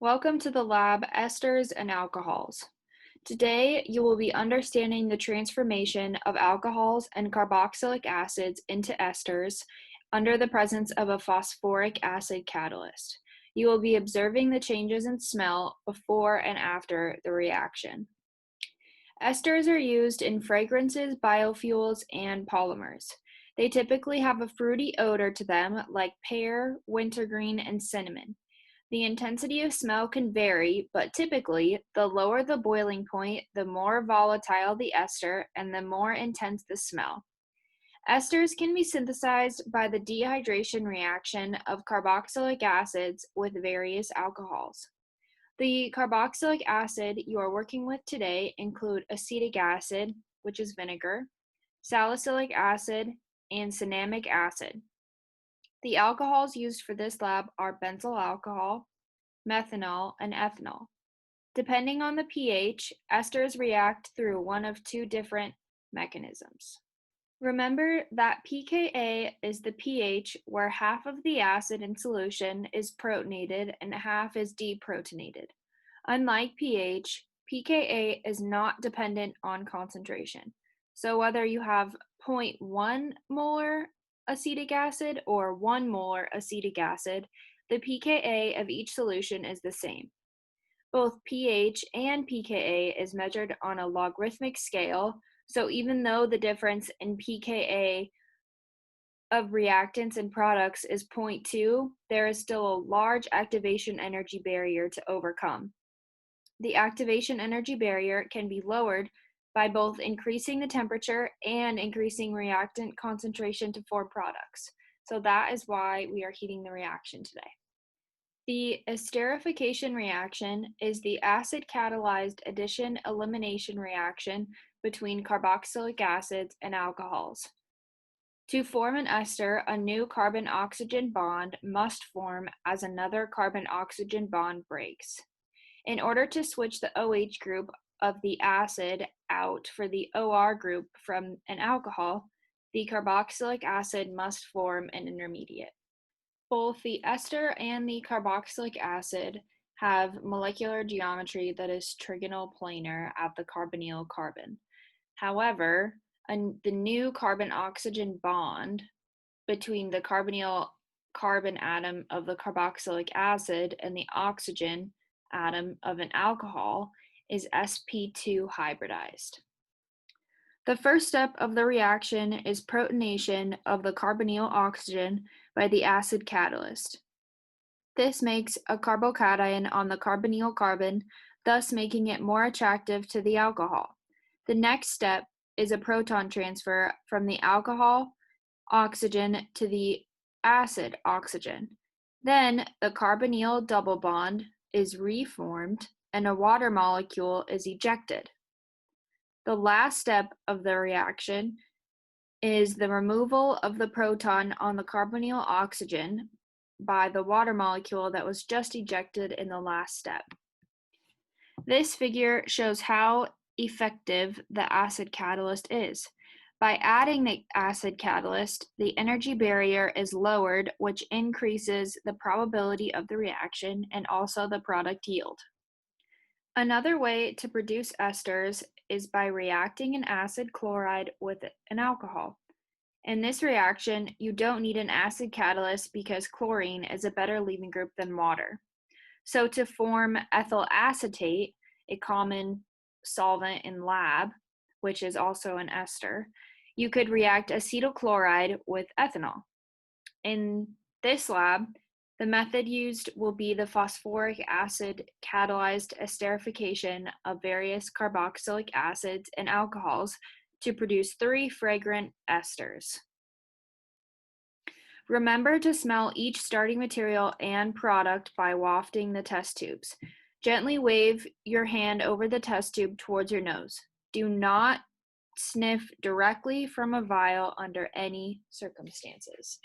Welcome to the lab Esters and Alcohols. Today, you will be understanding the transformation of alcohols and carboxylic acids into esters under the presence of a phosphoric acid catalyst. You will be observing the changes in smell before and after the reaction. Esters are used in fragrances, biofuels, and polymers. They typically have a fruity odor to them like pear, wintergreen, and cinnamon. The intensity of smell can vary, but typically, the lower the boiling point, the more volatile the ester and the more intense the smell. Esters can be synthesized by the dehydration reaction of carboxylic acids with various alcohols. The carboxylic acid you are working with today include acetic acid, which is vinegar, salicylic acid, and cinnamic acid. The alcohols used for this lab are benzyl alcohol, methanol, and ethanol. Depending on the pH, esters react through one of two different mechanisms. Remember that pKa is the pH where half of the acid in solution is protonated and half is deprotonated. Unlike pH, pKa is not dependent on concentration. So whether you have 0.1 molar acetic acid or 1 molar acetic acid, the pKa of each solution is the same. Both pH and pKa is measured on a logarithmic scale, so even though the difference in pKa of reactants and products is 0.2, there is still a large activation energy barrier to overcome. The activation energy barrier can be lowered by both increasing the temperature and increasing reactant concentration to form products. So that is why we are heating the reaction today. The esterification reaction is the acid-catalyzed addition-elimination reaction between carboxylic acids and alcohols. To form an ester, a new carbon-oxygen bond must form as another carbon-oxygen bond breaks. In order to switch the OH group of the acid out for the OR group from an alcohol, the carboxylic acid must form an intermediate. Both the ester and the carboxylic acid have molecular geometry that is trigonal planar at the carbonyl carbon. However, the new carbon-oxygen bond between the carbonyl carbon atom of the carboxylic acid and the oxygen atom of an alcohol is sp2 hybridized. The first step of the reaction is protonation of the carbonyl oxygen by the acid catalyst. This makes a carbocation on the carbonyl carbon, thus making it more attractive to the alcohol. The next step is a proton transfer from the alcohol oxygen to the acid oxygen. Then the carbonyl double bond is reformed and a water molecule is ejected. The last step of the reaction is the removal of the proton on the carbonyl oxygen by the water molecule that was just ejected in the last step. This figure shows how effective the acid catalyst is. By adding the acid catalyst, the energy barrier is lowered, which increases the probability of the reaction and also the product yield. Another way to produce esters is by reacting an acid chloride with an alcohol. In this reaction, you don't need an acid catalyst because chlorine is a better leaving group than water. So to form ethyl acetate, a common solvent in lab, which is also an ester, you could react acetyl chloride with ethanol. In this lab, the method used will be the phosphoric acid catalyzed esterification of various carboxylic acids and alcohols to produce 3 fragrant esters. Remember to smell each starting material and product by wafting the test tubes. Gently wave your hand over the test tube towards your nose. Do not sniff directly from a vial under any circumstances.